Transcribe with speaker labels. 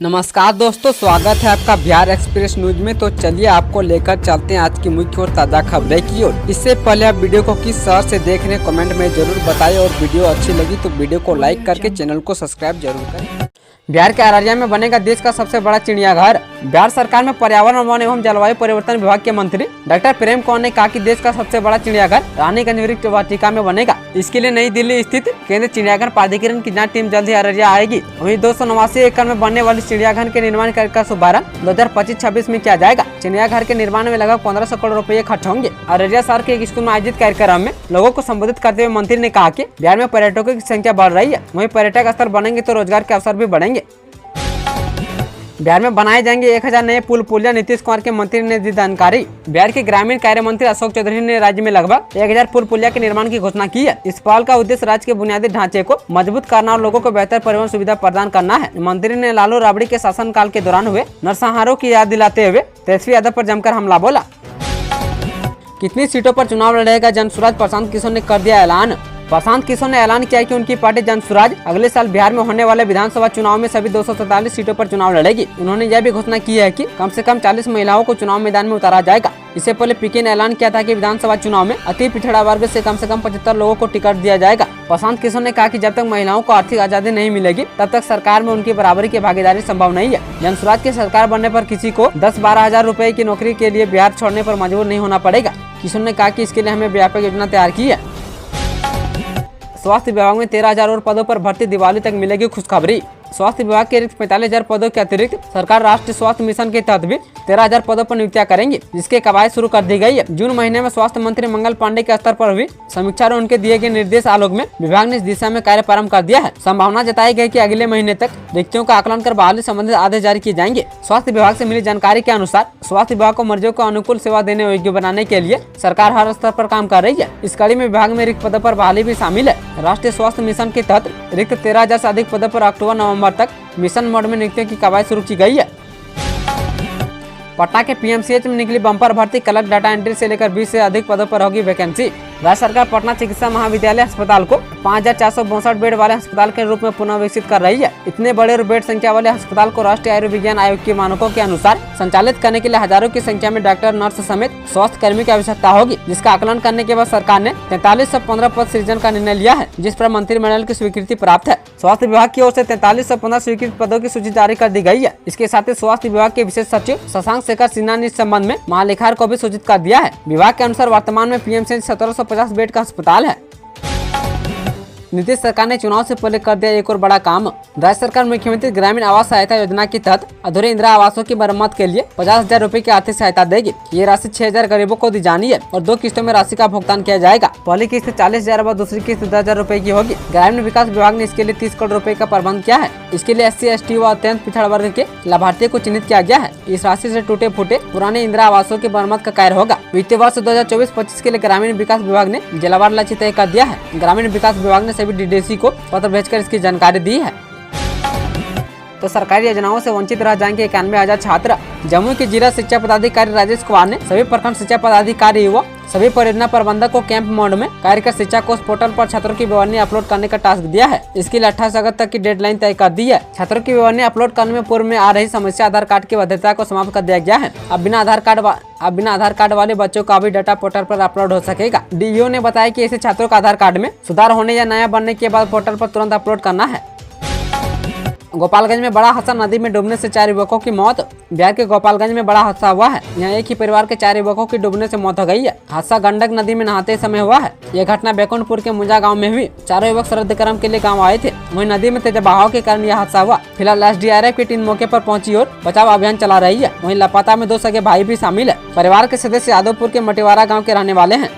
Speaker 1: नमस्कार दोस्तों, स्वागत है आपका बिहार एक्सप्रेस न्यूज में। तो चलिए आपको लेकर चलते हैं आज की मुख्य और ताज़ा खबरें की ओर। इससे पहले आप वीडियो को किस शहर से देख रहे हैं कमेंट में जरूर बताएं और वीडियो अच्छी लगी तो वीडियो को लाइक करके चैनल को सब्सक्राइब जरूर करें। बिहार के अररिया में बनेगा देश का सबसे बड़ा चिड़ियाघर। बिहार सरकार में पर्यावरण वन एवं जलवायु परिवर्तन विभाग के मंत्री डॉक्टर प्रेम कुमार ने कहा कि देश का सबसे बड़ा चिड़ियाघर रानीगंज वृक्ष वाटिका में बनेगा। इसके लिए नई दिल्ली स्थित केंद्रीय चिड़ियाघर प्राधिकरण की जांच टीम जल्द ही अररिया आएगी। वहीं 289 एकड़ में बनने वाली चिड़ियाघर के निर्माण कार्य का शुभारंभ 2025-26 में किया जाएगा। चिड़ियाघर के निर्माण में लगभग 1500 करोड़ रुपए खर्च होंगे। अररिया शहर के एक स्कूल में आयोजित कार्यक्रम में लोगों को संबोधित करते हुए मंत्री ने कहा कि बिहार में पर्यटकों की संख्या बढ़ रही है, वहीं पर्यटक स्थल बनेंगे तो रोजगार के अवसर भी बढ़ेंगे। बिहार में बनाए जाएंगे 1000 नए पुल पुलिया, नीतीश कुमार के मंत्री ने दी जानकारी। बिहार के ग्रामीण कार्य मंत्री अशोक चौधरी ने राज्य में लगभग 1000 पुल पुलिया के निर्माण की घोषणा की है। इस पहल का उद्देश्य राज्य के बुनियादी ढांचे को मजबूत करना और लोगों को बेहतर परिवहन सुविधा प्रदान करना है। मंत्री ने लालू राबड़ी के शासनकाल के दौरान हुए नरसंहारों की याद दिलाते हुए तेजस्वी यादव पर जमकर हमला बोला। कितनी सीटों पर चुनाव लड़ेगा जनसुराज, प्रशांत किशोर ने कर दिया ऐलान। प्रशांत किशोर ने ऐलान किया कि उनकी पार्टी जनसुराज अगले साल बिहार में होने वाले विधानसभा चुनाव में सभी 247 सीटों पर चुनाव लड़ेगी। उन्होंने यह भी घोषणा की है कि कम से कम 40 महिलाओं को चुनाव मैदान में उतारा जाएगा। इससे पहले पीके ने ऐलान किया था कि विधानसभा चुनाव में अति पिछड़ा वर्ग से कम 75 लोगों को टिकट दिया जाएगा। प्रशांत किशोर ने कहा कि जब तक महिलाओं को आर्थिक आजादी नहीं मिलेगी तब तक सरकार में उनकी बराबरी की भागीदारी संभव नहीं है। जनसुराज की सरकार बनने पर किसी को 10-12 हजार रुपए की नौकरी के लिए बिहार छोड़ने पर मजबूर नहीं होना पड़ेगा। किशोर ने कहा कि इसके लिए हमें व्यापक योजना तैयार की है। स्वास्थ्य विभाग में 13,000 और पदों पर भर्ती, दिवाली तक मिलेगी खुशखबरी। स्वास्थ्य विभाग के रिक्त 45,000 पदों के अतिरिक्त सरकार राष्ट्रीय स्वास्थ्य मिशन के तहत भी 13,000 पदों पर नियुक्तियां करेंगी, जिसके कवायद शुरू कर दी गई है। जून महीने में स्वास्थ्य मंत्री मंगल पांडे के स्तर पर हुई समीक्षा और उनके दिए गए निर्देश आलोक में विभाग ने इस दिशा में कार्य प्रारंभ कर दिया है। संभावना जताई गई कि अगले महीने तक रिक्तियों का आकलन कर बहाली संबंधित आदेश जारी किए जाएंगे। स्वास्थ्य विभाग से मिली जानकारी के अनुसार स्वास्थ्य विभाग को मरीजों को अनुकूल सेवा देने योग्य बनाने के लिए सरकार हर स्तर पर काम कर रही है। इस कड़ी में विभाग में रिक्त पदों पर बहाली भी शामिल है। राष्ट्रीय स्वास्थ्य मिशन के तहत रिक्त 13,000 से अधिक पदों पर अक्टूबर-नवंबर तक मिशन मोड में नियुक्तियों की कवायद शुरू की गई है। पटना के पीएमसीएच में निकली बम्पर भर्ती, कलर डाटा एंट्री से लेकर 20 से अधिक पदों पर होगी वैकेंसी। राज्य सरकार पटना चिकित्सा महाविद्यालय अस्पताल को 5462 बेड वाले अस्पताल के रूप में पुनः विकसित कर रही है। इतने बड़े और बेड संख्या वाले अस्पताल को राष्ट्रीय आयुर्विज्ञान आयोग के मानकों के अनुसार संचालित करने के लिए हजारों की संख्या में डॉक्टर, नर्स समेत स्वास्थ्य कर्मी की आवश्यकता होगी, जिसका आकलन करने के बाद सरकार ने 4315 पद सृजन का निर्णय लिया है, जिस पर मंत्रिमंडल की स्वीकृति प्राप्त है। स्वास्थ्य विभाग की ओर से 4315 स्वीकृत पदों की सूची जारी कर दी गई है। इसके साथ ही स्वास्थ्य विभाग के विशेष सचिव शशांक शेखर सिन्हा ने इस संबंध में महालेखाकार को भी सूचित कर दिया है। विभाग के अनुसार वर्तमान में पीएमसीएच 1750 बेड का अस्पताल है। नीतीश सरकार ने चुनाव से पहले कर दिया एक और बड़ा काम। राज्य सरकार मुख्यमंत्री ग्रामीण आवास सहायता योजना के तहत अधूरे इंदिरा आवासों की मरम्मत के लिए 50,000 रुपए की आर्थिक सहायता देगी। ये राशि 6,000 गरीबों को दी जानी है और 2 किस्तों में राशि का भुगतान किया जाएगा। पहली किस्त 40,000 व दूसरी किस्त 10,000 रुपए की होगी। ग्रामीण विकास विभाग ने इसके लिए 30 करोड़ रुपए का प्रबंध किया है। इसके लिए SC, ST व अत्यंत पिछड़ा वर्ग के लाभार्थियों को चिन्हित किया गया है। इस राशि से टूटे फूटे पुराने इंदिरा आवासों की मरम्मत का कार्य होगा। वित्तीय वर्ष 2024-25 के लिए ग्रामीण विकास विभाग ने जिलावार लक्ष्य तय कर दिया है। ग्रामीण विकास विभाग ने सभी DDC को पत्र भेजकर इसकी जानकारी दी है। तो सरकारी योजनाओं से वंचित रह जाएंगे 91,000 छात्र। जमुई के जिला शिक्षा पदाधिकारी राजेश कुमार ने सभी प्रखंड शिक्षा पदाधिकारी व सभी परियोजना प्रबंधक को कैंप मोड में कार्य कर शिक्षा कोष पोर्टल पर छात्रों की विवरणी अपलोड करने का टास्क दिया है। इसके लिए 28 अगस्त तक की डेडलाइन तय कर दी है। छात्रों की विवरणी अपलोड करने में पूर्व में आ रही समस्या आधार कार्ड की वैधता को समाप्त कर दिया गया है। अब बिना आधार कार्ड वाले बच्चों का भी डाटा पोर्टल पर अपलोड हो सकेगा। DEO ने बताया कि ऐसे छात्रों का आधार कार्ड में सुधार होने या नया बनने के बाद पोर्टल पर तुरंत अपलोड करना है। गोपालगंज में बड़ा हादसा, नदी में डूबने से 4 युवकों की मौत। बिहार के गोपालगंज में बड़ा हादसा हुआ है। यहाँ एक ही परिवार के 4 युवकों की डूबने से मौत हो गई है। हादसा गंडक नदी में नहाते समय हुआ है। यह घटना बैकुंठपुर के मुंजा गांव में हुई। 4 युवक श्राद्ध कर्म के लिए गांव आए थे। वहीं नदी में तेज बहाव के कारण यह हादसा हुआ। फिलहाल SDRF की टीम मौके पर पहुंची और बचाव अभियान चला रही है। वहीं लापता में 2 सगे भाई भी शामिल है। परिवार के सदस्य यादवपुर के मटिवारा गाँव के रहने वाले हैं।